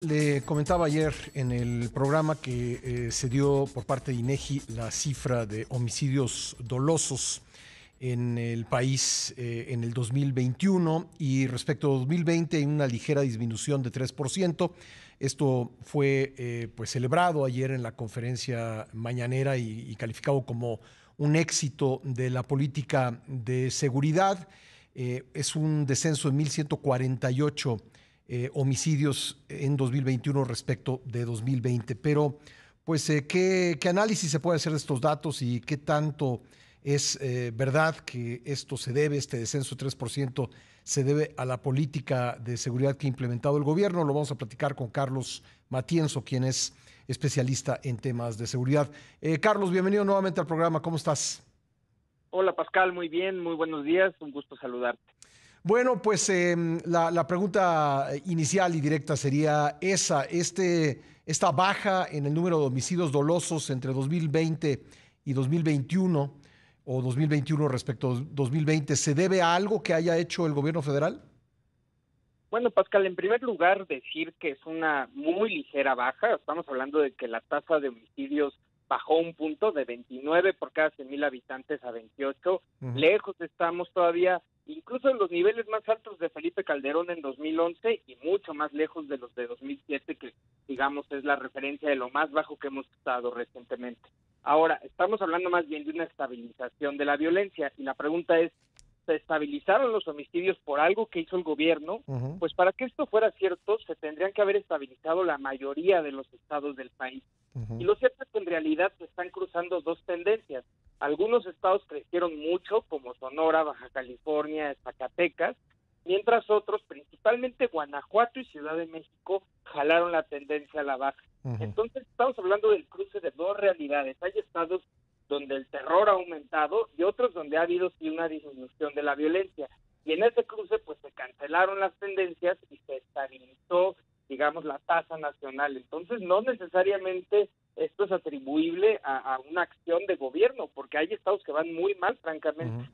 Le comentaba ayer en el programa que se dio por parte de INEGI la cifra de homicidios dolosos en el país en el 2021 y respecto a 2020 hay una ligera disminución de 3%. Esto fue pues celebrado ayer en la conferencia mañanera y calificado como un éxito de la política de seguridad. Es un descenso de 1,148 homicidios en 2021 respecto de 2020. Pero, pues, ¿qué análisis se puede hacer de estos datos y qué tanto es verdad que esto se debe, este descenso de 3%, se debe a la política de seguridad que ha implementado el gobierno? Lo vamos a platicar con Carlos Matienzo, quien es especialista en temas de seguridad. Carlos, bienvenido nuevamente al programa. ¿Cómo estás? Hola Pascal, muy bien, muy buenos días, un gusto saludarte. Bueno, pues la pregunta inicial y directa sería esa, esta baja en el número de homicidios dolosos entre 2020 y 2021 o 2021 respecto a 2020, ¿se debe a algo que haya hecho el gobierno federal? Bueno, Pascal, en primer lugar, decir que es una muy ligera baja. Estamos hablando de que la tasa de homicidios bajó un punto de 29 por cada 100,000 habitantes a 28. Ujú. Lejos estamos todavía, incluso en los niveles más altos de Felipe Calderón en 2011 y mucho más lejos de los de 2007, que digamos es la referencia de lo más bajo que hemos estado recientemente. Ahora, estamos hablando más bien de una estabilización de la violencia y la pregunta es, ¿se estabilizaron los homicidios por algo que hizo el gobierno? Ujú. Pues para que esto fuera cierto, se tendrían que haber estabilizado la mayoría de los estados del país. Y Ujú. lo cierto es que en realidad se están cruzando dos tendencias. Algunos estados crecieron mucho, como Sonora, Baja California, Zacatecas, mientras otros, principalmente Guanajuato y Ciudad de México, jalaron la tendencia a la baja. Ujú. Entonces estamos hablando del cruce de dos realidades. Hay estados donde el terror ha aumentado y otros donde ha habido sí una disminución de la violencia. Y en ese cruce pues se cancelaron las tendencias y se estabilizó, digamos, la tasa nacional. Entonces no necesariamente esto es atribuible a una acción de gobierno, porque hay estados que van muy mal, francamente. Ujú.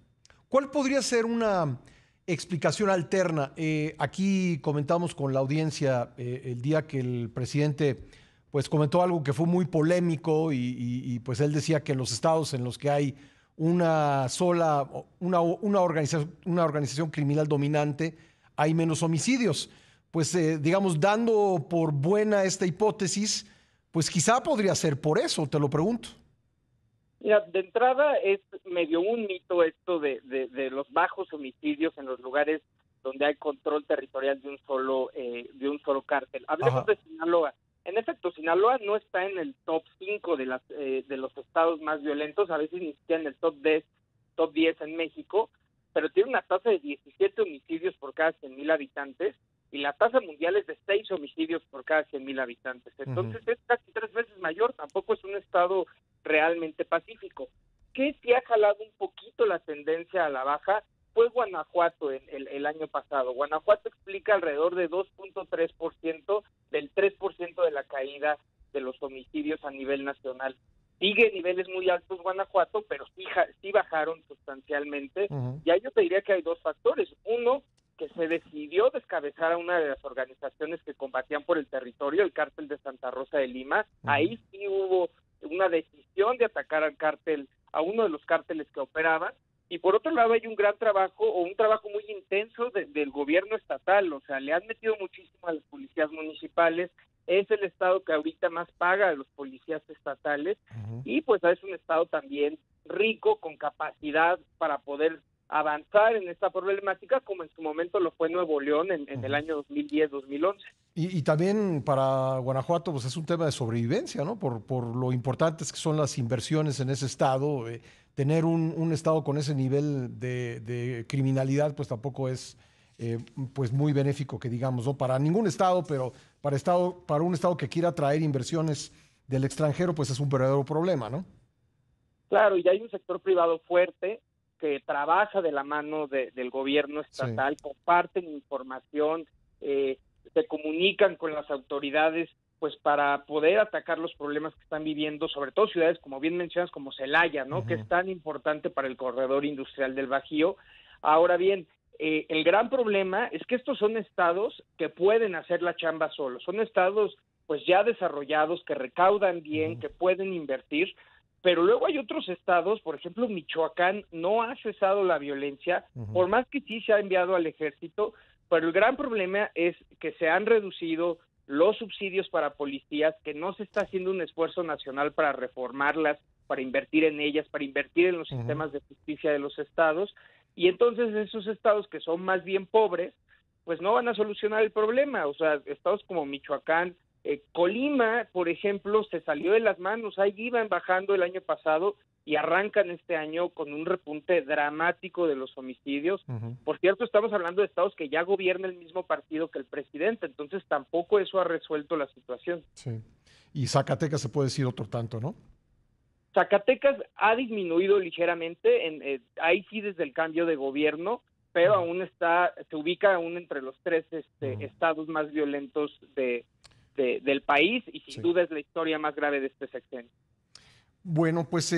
¿Cuál podría ser una explicación alterna? Aquí comentamos con la audiencia el día que el presidente pues comentó algo que fue muy polémico pues él decía que en los estados en los que hay una sola, una organización criminal dominante, hay menos homicidios. Pues digamos, dando por buena esta hipótesis, pues quizá podría ser por eso, te lo pregunto. Mira, de entrada es medio un mito esto de los bajos homicidios en los lugares donde hay control territorial de un solo cártel. Hablemos Ajá. de Sinaloa. En efecto, Sinaloa no está en el top 5 de los estados más violentos, a veces ni siquiera en el top 10 en México, pero tiene una tasa de 17 homicidios por cada 100,000 habitantes y la tasa mundial es de 6 homicidios por cada 100,000 habitantes. Ujú. Entonces es casi 3 veces mayor, tampoco es un estado realmente pacífico. ¿Qué sí ha jalado un poquito la tendencia a la baja? Fue Guanajuato el año pasado. Guanajuato explica alrededor de 2,3% del 3% de la caída de los homicidios a nivel nacional. Sigue niveles muy altos Guanajuato, pero sí bajaron sustancialmente. Ujú. Y ahí yo te diría que hay dos factores. Uno, que se decidió descabezar a una de las organizaciones que combatían por el territorio, el cártel de Santa Rosa de Lima. Ujú. Ahí sí hubo una decisión de atacar al cártel, a uno de los cárteles que operaban, y por otro lado hay un gran trabajo o un trabajo muy intenso del gobierno estatal. O sea, le han metido muchísimo a las policías municipales, es el estado que ahorita más paga a los policías estatales, Ujú. y pues es un estado también rico, con capacidad para poder avanzar en esta problemática, como en su momento lo fue Nuevo León en el Ujú. año 2010-2011. Y también para Guanajuato, pues es un tema de sobrevivencia, ¿no? Por lo importantes que son las inversiones en ese estado. Tener un estado con ese nivel de criminalidad, pues tampoco es pues muy benéfico, que digamos, ¿no? Para ningún estado, pero para un estado que quiera traer inversiones del extranjero, pues es un verdadero problema, ¿no? Claro, y hay un sector privado fuerte que trabaja de la mano del gobierno Sí. estatal, comparten información, se comunican con las autoridades, pues para poder atacar los problemas que están viviendo, sobre todo ciudades, como bien mencionas, como Celaya, ¿no? Que Ujú. es tan importante para el corredor industrial del Bajío. Ahora bien, El gran problema es que estos son estados que pueden hacer la chamba solos, son estados pues ya desarrollados, que recaudan bien, que pueden invertir, pero luego hay otros estados, por ejemplo Michoacán no ha cesado la violencia, por más que sí se ha enviado al ejército, pero el gran problema es que se han reducido los subsidios para policías, que no se está haciendo un esfuerzo nacional para reformarlas, para invertir en ellas, para invertir en los sistemas de justicia de los estados, y entonces esos estados que son más bien pobres, pues no van a solucionar el problema. O sea, estados como Michoacán, Colima, por ejemplo, se salió de las manos, ahí iban bajando el año pasado y arrancan este año con un repunte dramático de los homicidios. Por cierto, estamos hablando de estados que ya gobierna el mismo partido que el presidente, entonces tampoco eso ha resuelto la situación. Sí. Y Zacatecas se puede decir otro tanto, ¿no? Zacatecas ha disminuido ligeramente, ahí sí desde el cambio de gobierno, pero aún se ubica aún entre los 3 estados más violentos del país, y sin duda es la historia más grave de este sexenio. Bueno, pues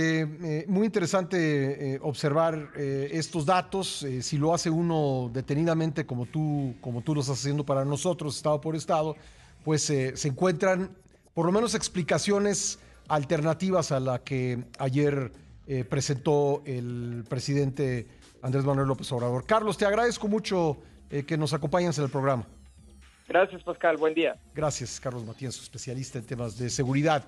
muy interesante observar estos datos. Si lo hace uno detenidamente como tú lo estás haciendo para nosotros, estado por estado, pues se encuentran por lo menos explicaciones alternativas a la que ayer presentó el presidente Andrés Manuel López Obrador. Carlos, te agradezco mucho que nos acompañes en el programa. Gracias, Pascal. Buen día. Gracias, Carlos Matienzo, especialista en temas de seguridad.